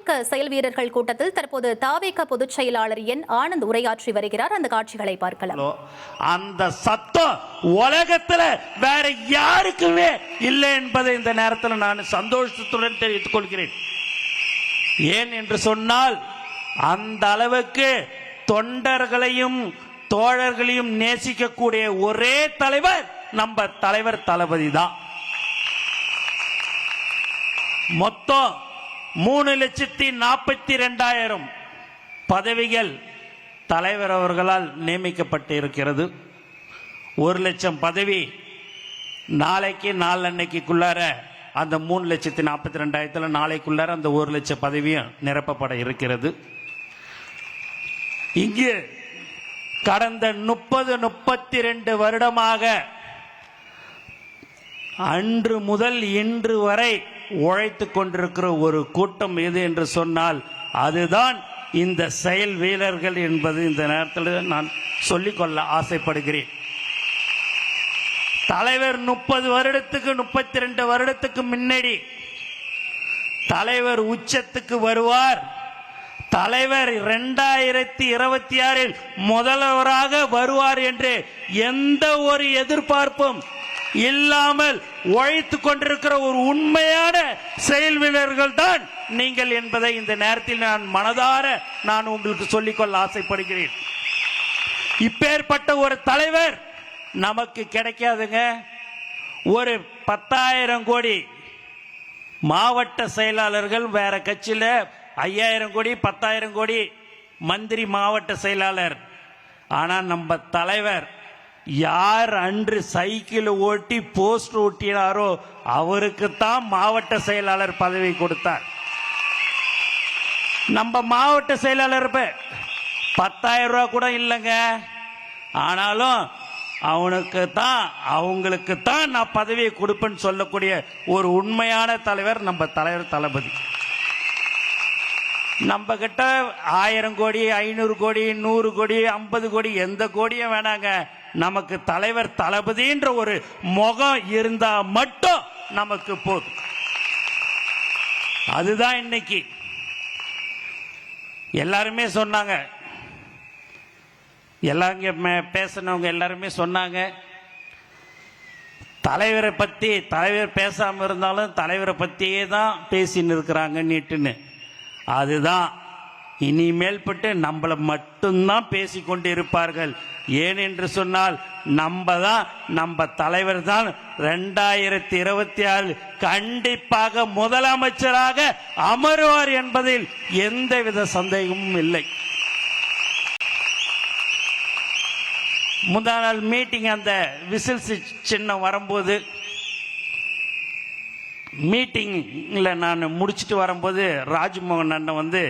தாவேக செயல் வீரர்கள் கூட்டத்தில் தற்போது தாவேக பொதுச் செயலாளர் என் ஆனந்த் உரையாற்றி வருகிறார். அந்த காட்சிகளை பார்க்கலாம். அந்த சத்தம் உலகத்துல வேற யாருக்குமே இல்லை என்பதை இந்த நேரத்தில் நான் சந்தோஷத்துடன் தெரிவித்துக் கொள்கிறேன். ஏன் என்று சொன்னால் அந்த அளவுக்கு தொண்டர்களையும் தோழர்களையும் நேசிக்கக்கூடிய ஒரே தலைவர் நம்ம தலைவர் தளபதி தான். மொத்தம் 3,42,000 பதவிகள் தலைவர் அவர்களால் நியமிக்கப்பட்டு இருக்கிறது. 1,00,000 பதவி நாளைக்கு நாளன்னைக்குள்ளார அந்த 3,42,000 நாளைக்குள்ளார அந்த 1,00,000 பதவியும் நிரப்பப்பட இருக்கிறது. இங்கு கடந்த 30-32 வருடமாக அன்று முதல் இன்று வரை உழைத்துக் கொண்டிருக்கிற ஒரு கூட்டம் எது என்று சொன்னால் அதுதான் இந்த செயல் வீரர்கள் என்பது இந்த நேரத்தில் நான் சொல்லிக்கொள்ள ஆசைப்படுகிறேன். தலைவர் 30 வருடத்துக்கு 32 வருடத்துக்கு முன்னாடி தலைவர் உச்சத்துக்கு வருவார். தலைவர் 2026 முதல்வராக வருவார் என்று எந்த ஒரு எதிர்பார்ப்பும் இல்லாமல் உழைத்துக் கொண்டிருக்கிற ஒரு உண்மையான செயல் வீரர்கள் தான் நீங்கள் என்பதை இந்த நேரத்தில் நான் மனதார நான் உங்களுக்கு சொல்லிக்கொள்ள ஆசைப்படுகிறேன். இப்பேற்பட்ட ஒரு தலைவர் நமக்கு கிடைக்காதுங்க. ஒரு 10,000 கோடி மாவட்ட செயலாளர்கள் வேற கட்சியில் 5,000 கோடி 10,000 கோடி மந்திரி மாவட்ட செயலாளர். ஆனா நம்ம தலைவர் யார் அன்று சைக்கிள் ஓட்டி போஸ்ட் ஓட்டினாரோ அவருக்கு தான் மாவட்ட செயலாளர் பதவி கொடுத்தார். நம்ம மாவட்ட செயலாளர் 10,000 ரூபாய் கூட இல்லைங்க. ஆனாலும் அவங்களுக்கு தான் நான் பதவியை கொடுப்பேன்னு சொல்லக்கூடிய ஒரு உண்மையான தலைவர் நம்ம தலைவர் தளபதி. நம்ம கிட்ட 1000 கோடி 500 கோடி 100 கோடி 50 கோடி எந்த கோடியும் வேணாங்க. நமக்கு தலைவர் தளபதின்ற ஒரு முகம் இருந்தா மட்டும் நமக்கு போதும். அதுதான் இன்னைக்கு எல்லாருமே சொன்னாங்க. பேசினவங்க எல்லாருமே சொன்னாங்க தலைவரை பத்தி. தலைவர் பேசாம இருந்தாலும் தலைவரை பத்தியே தான் பேசின்னு இருக்கிறாங்க நீட்டுன்னு. அதுதான் இனிமேல் பட்டு நம்மளை மட்டும்தான் பேசிக்கொண்டு இருப்பார்கள். ஏனென்று சொன்னால் நம்ம தலைவர் தான் 2026 கண்டிப்பாக முதலமைச்சராக அமருவார் என்பதில் எந்தவித சந்தேகமும் இல்லை. முந்தா நாள் மீட்டிங் அந்த விசில் சின்னம் வரும்போது மீட்டிங்ல நான் முடிச்சுட்டு வரும்போது ராஜ்மோகன் அண்ணன்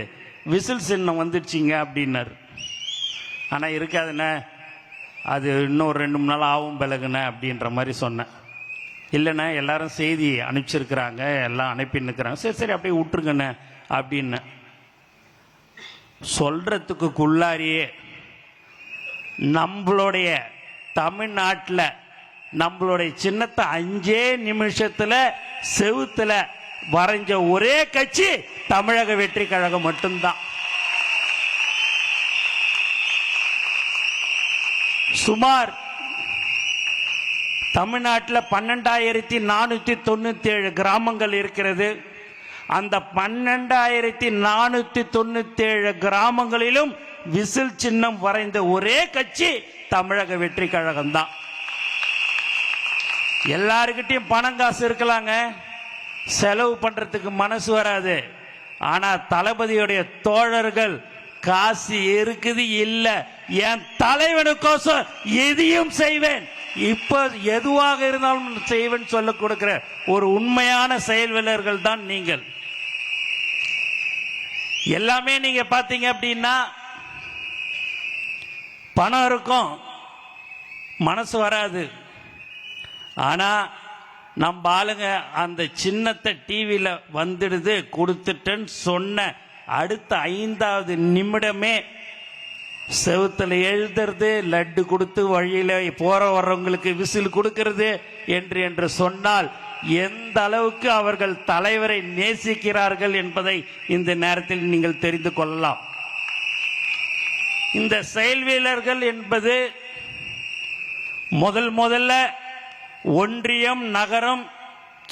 விசில் சின்னம் வந்துடுச்சிங்க அப்படின்னாரு. ஆனால் இருக்காதுண்ணே, அது இன்னும் 2-3 நாள் ஆகும் பிறகுண்ணே அப்படின்ற மாதிரி சொன்னேன். இல்லைண்ணே எல்லாரும் செய்தி அனுப்பிச்சிருக்கிறாங்க, எல்லாம் அனுப்பின்னுக்கிறாங்க, சரி அப்படியே விட்டுருங்கண்ணே அப்படின்னு சொல்றதுக்குள்ளாரியே நம்மளுடைய தமிழ்நாட்டில் நம்மளுடைய சின்னத்தை 5 நிமிஷத்துல செவுத்துல வரைஞ்ச ஒரே கட்சி தமிழக வெற்றி கழகம் மட்டும்தான். சுமார் தமிழ்நாட்டில் 12,497 கிராமங்கள் இருக்கிறது. அந்த 12,497 கிராமங்களிலும் விசில் சின்னம் வரைந்த ஒரே கட்சி தமிழக வெற்றி கழகம் தான். எல்லாருக்கிட்டையும் பணம் காசு இருக்கலாங்க, செலவு பண்றதுக்கு மனசு வராது. ஆனா தளபதியுடைய தோழர்கள் காசு இருக்குது இல்ல, என் தலைவனுக்கோசம் எதையும் செய்வேன், இப்ப எதுவாக இருந்தாலும் செய்வேன் சொல்ல கொடுக்கிற ஒரு உண்மையான செயல் வீரர்கள் தான் நீங்கள். எல்லாமே நீங்க பாத்தீங்க அப்படின்னா பணம் இருக்கும், மனசு வராது. ஆனா நம்ம ஆளுங்க அந்த சின்னத்தை டிவியில வந்துடுது கொடுத்துட்டேன்னு சொன்ன அடுத்த 5வது நிமிடமே செவுத்துல எழுதுறது, லட்டு கொடுத்து வழியில போற வர்றவங்களுக்கு விசில் கொடுக்கிறது என்று சொன்னால் எந்த அளவுக்கு அவர்கள் தலைவரை நேசிக்கிறார்கள் என்பதை இந்த நேரத்தில் நீங்கள் தெரிந்து கொள்ளலாம். இந்த செயல் வீரர்கள் என்பது முதல்ல ஒன்றியம், நகரம்,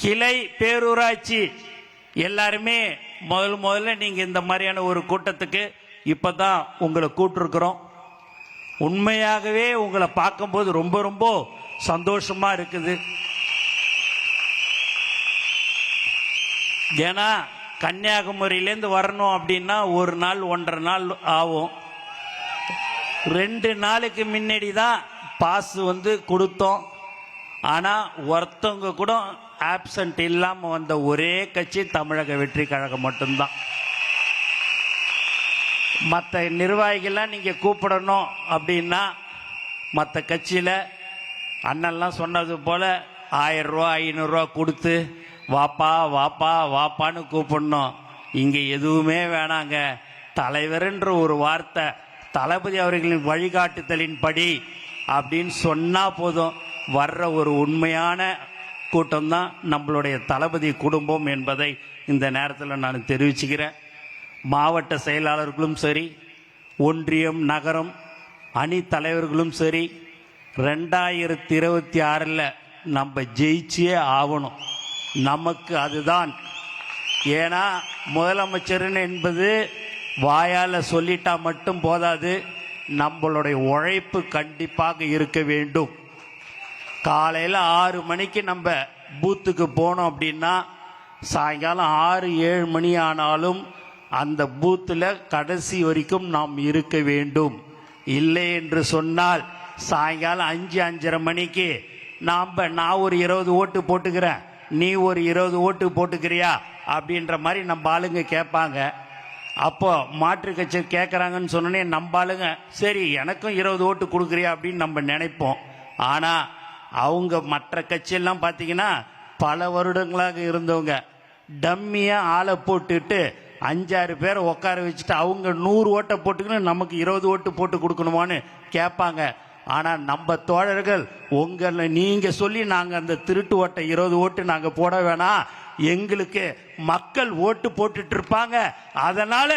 கிளை, பேரூராட்சி எல்லாருமே முதல்ல நீங்க இந்த மாதிரியான ஒரு கூட்டத்துக்கு இப்பதான் உங்களை கூட்டிருக்கிறோம். உண்மையாகவே உங்களை பார்க்கும்போது ரொம்ப ரொம்ப சந்தோஷமா இருக்குது. ஏன்னா கன்னியாகுமரியிலேருந்து வரணும் அப்படின்னா ஒரு நாள் 1.5 நாள் ஆகும். 2 நாளுக்கு முன்னாடி தான் பாஸ் கொடுத்தோம். ஆனால் ஒருத்தவங்க கூட ஆப்சண்ட் இல்லாமல் வந்த ஒரே கட்சி தமிழக வெற்றி கழகம் மட்டும்தான். மற்ற நிர்வாகிகள்லாம் நீங்கள் கூப்பிடணும் அப்படின்னா மற்ற கட்சியில் அண்ணெல்லாம் சொன்னது போல் 1000 ரூபா 500 ரூபா கொடுத்து வாப்பா வாப்பா வாப்பான்னு கூப்பிடணும். இங்கே எதுவுமே வேணாங்க. தலைவர்ன்ற ஒரு வார்த்தை தளபதி அவர்களின் வழிகாட்டுதலின்படி அப்படின்னு சொன்னால் போதும். வர்ற ஒரு உண்மையான கூட்டம்தான் நம்மளுடைய தளபதி குடும்பம் என்பதை இந்த நேரத்தில் நான் தெரிவிச்சுக்கிறேன். மாவட்ட செயலாளர்களும் சரி, ஒன்றியம், நகரம் அணி தலைவர்களும் சரி, 2026 நம்ம ஜெயிச்சே ஆகணும். நமக்கு அதுதான். ஏன்னா முதலமைச்சர் என்பது வாயால் சொல்லிட்டா மட்டும் போதாது, நம்மளுடைய உழைப்பு கண்டிப்பாக இருக்க வேண்டும். காலையில் 6 மணிக்கு நம்ம பூத்துக்கு போனோம் அப்படின்னா சாயங்காலம் 6-7 மணி ஆனாலும் அந்த பூத்தில் கடைசி வரைக்கும் நாம் இருக்க வேண்டும். இல்லை என்று சொன்னால் சாயங்காலம் 5-5:30 மணிக்கு நான் ஒரு 20 ஓட்டு போட்டுக்கிறேன், நீ ஒரு 20 ஓட்டு போட்டுக்கிறியா அப்படின்ற மாதிரி நம்ம ஆளுங்க கேட்பாங்க. அப்போ மாற்று கட்சி கேட்குறாங்கன்னு சொன்னோன்னே நம்ம ஆளுங்க சரி எனக்கும் 20 ஓட்டு கொடுக்குறியா அப்படின்னு நம்ம நினைப்போம். ஆனால் அவங்க மற்ற கட்சியெல்லாம் பார்த்தீங்கன்னா பல வருடங்களாக இருந்தவங்க டம்மியாக ஆளை போட்டுட்டு 5-6 பேரை உட்கார வச்சுட்டு அவங்க 100 ஓட்டை போட்டுக்கின்னு நமக்கு 20 ஓட்டு போட்டு கொடுக்கணுமான்னு கேட்பாங்க. ஆனால் நம்ம தோழர்கள் உங்களை நீங்கள் சொல்லி நாங்கள் அந்த திருட்டு ஓட்டை 20 ஓட்டு நாங்கள் போட வேணாம், எங்களுக்கு மக்கள் ஓட்டு போட்டுட்டு இருப்பாங்க, அதனால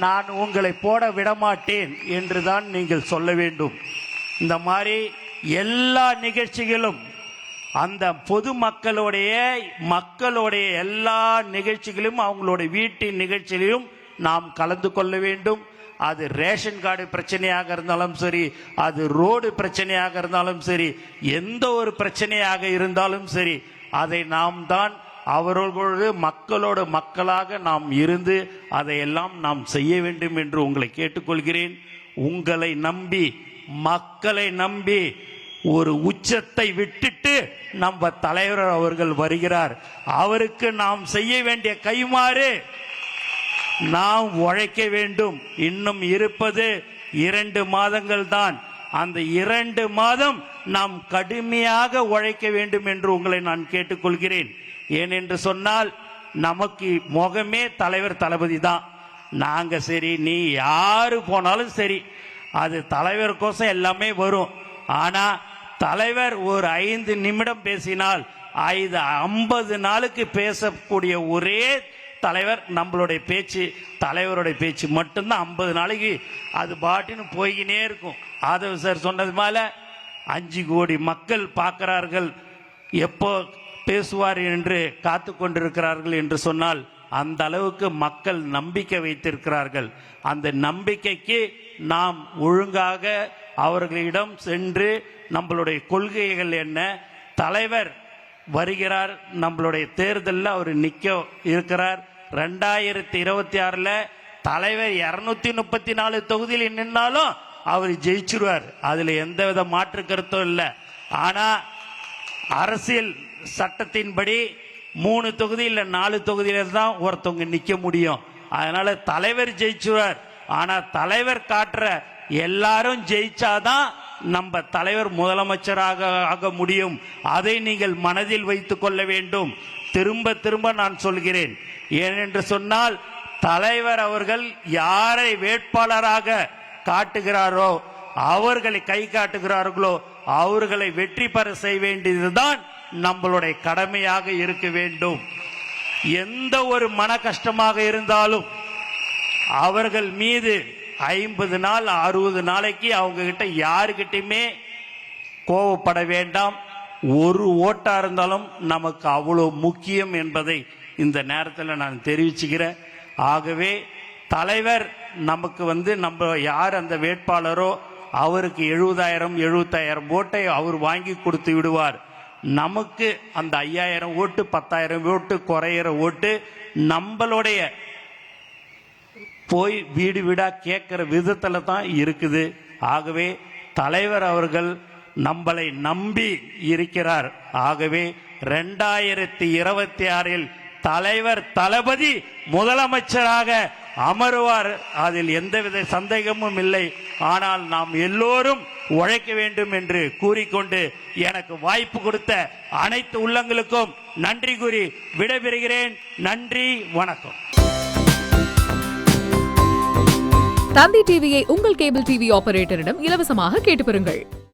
நான் உங்களை போட விடமாட்டேன் என்று தான் நீங்கள் சொல்ல வேண்டும். இந்த மாதிரி எல்லா நிகழ்ச்சிகளும் அந்த பொது மக்களுடைய எல்லா நிகழ்ச்சிகளும் அவங்களுடைய வீட்டின் நிகழ்ச்சியிலும் நாம் கலந்து கொள்ள வேண்டும். அது ரேஷன் கார்டு பிரச்சனையாக இருந்தாலும் சரி, அது ரோடு பிரச்சனையாக இருந்தாலும் சரி, எந்த ஒரு பிரச்சனையாக இருந்தாலும் சரி, அதை நாம் தான் அவர்களோடு மக்களோடு மக்களாக நாம் இருந்து அதையெல்லாம் நாம் செய்ய வேண்டும் என்று உங்களை கேட்டுக்கொள்கிறேன். உங்களை நம்பி, மக்களை நம்பி ஒரு உச்சத்தை விட்டுட்டு நம்ம தலைவர் அவர்கள் வருகிறார். அவருக்கு நாம் செய்ய வேண்டிய கைமாறு நாம் உழைக்க வேண்டும். இன்னும் இருப்பது 2 மாதங்கள் தான். அந்த 2 மாதம் நாம் கடுமையாக உழைக்க வேண்டும் என்று உங்களை நான் கேட்டுக்கொள்கிறேன். ஏனென்று சொன்னால் நமக்கு முகமே தலைவர் தளபதி தான். நாங்க சரி, நீ யாரு போனாலும் சரி, அது தலைவர் கோசம் எல்லாமே வரும். ஆனா தலைவர் ஒரு 5 நிமிடம் பேசினால் 50 நாளுக்கு பேசக்கூடிய ஒரே தலைவர் நம்மளுடைய பேச்சு, தலைவருடைய பேச்சு மட்டும்தான் 50 நாளைக்கு அது பாட்டுன்னு போய்கினே இருக்கும். ஆதவ சார் சொன்னது மேல 5 கோடி மக்கள் பார்க்கிறார்கள், எப்போ பேசுவார் என்று காத்து கொண்டிருக்கிறார்கள் என்று சொன்னால் அந்த அளவுக்கு மக்கள் நம்பிக்கை வைத்திருக்கிறார்கள். அந்த நம்பிக்கைக்கு நாம் ஒழுங்காக அவர்களிடம் சென்று நம்மளுடைய கொள்கைகள் என்ன, தலைவர் வருகிறார், நம்மளுடைய தேர்தலில் அவர் நிற்க இருக்கிறார். 2026 தலைவர் 234 தொகுதியில் நின்னாலும் அவர் ஜெயிச்சிருவார். அதுல எந்தவித மாற்று கருத்தும் இல்லை. ஆனா அரசியல் சட்டத்தின்படி 3 தொகுதி இல்ல 4 தொகுதியில தான் ஒருத்தவங்க நிக்க முடியும். அதனால தலைவர் ஜெயிச்சுவார். ஆனா தலைவர் காட்டுற எல்லாரும் ஜெயிச்சாதான் நம்ம தலைவர் முதலமைச்சராக ஆக முடியும். அதை நீங்கள் மனதில் வைத்துக் கொள்ள வேண்டும். திரும்ப திரும்ப நான் சொல்கிறேன். ஏனென்று சொன்னால் தலைவர் அவர்கள் யாரை வேட்பாளராக காட்டுகிறாரோ, அவர்களை கை காட்டுகிறார்களோ, அவர்களை வெற்றி பெற செய்ய வேண்டியதுதான் நம்மளுடைய கடமையாக இருக்க வேண்டும். எந்த ஒரு மன கஷ்டமாக இருந்தாலும் அவர்கள் மீது 50 நாள் 60 நாளைக்கு அவங்க கிட்ட யாருக்கிட்டையுமே கோவப்பட வேண்டாம். ஒரு ஓட்டா இருந்தாலும் நமக்கு அவ்வளவு முக்கியம் என்பதை இந்த நேரத்தில் நான் தெரிவிச்சுக்கிறேன். ஆகவே தலைவர் நமக்கு நம்ம யார் அந்த வேட்பாளரோ அவருக்கு 70,000 ஓட்டை அவர் வாங்கி கொடுத்து விடுவார். நமக்கு அந்த 5,000 ஓட்டு 10,000 ஓட்டு குறையிற ஓட்டு நம்மளுடைய போய் வீடு வீடா கேட்கிற விதத்துல தான் இருக்குது. ஆகவே தலைவர் அவர்கள் நம்மளை நம்பி இருக்கிறார். ஆகவே 2026 தலைவர் தளபதி முதலமைச்சராக அமருவார். அதில் எந்தவித சந்தேகமும் இல்லை. ஆனால் நாம் எல்லோரும் உழைக்க வேண்டும் என்று கூறிக்கொண்டு எனக்கு வாய்ப்பு கொடுத்த அனைத்து உள்ளங்களுக்கும் நன்றி கூறி விடைபெறுகிறேன். நன்றி, வணக்கம். தந்தி டிவியை உங்கள் கேபிள் டிவி ஆபரேட்டரிடம் இலவசமாக கேட்டு பெறுங்கள்.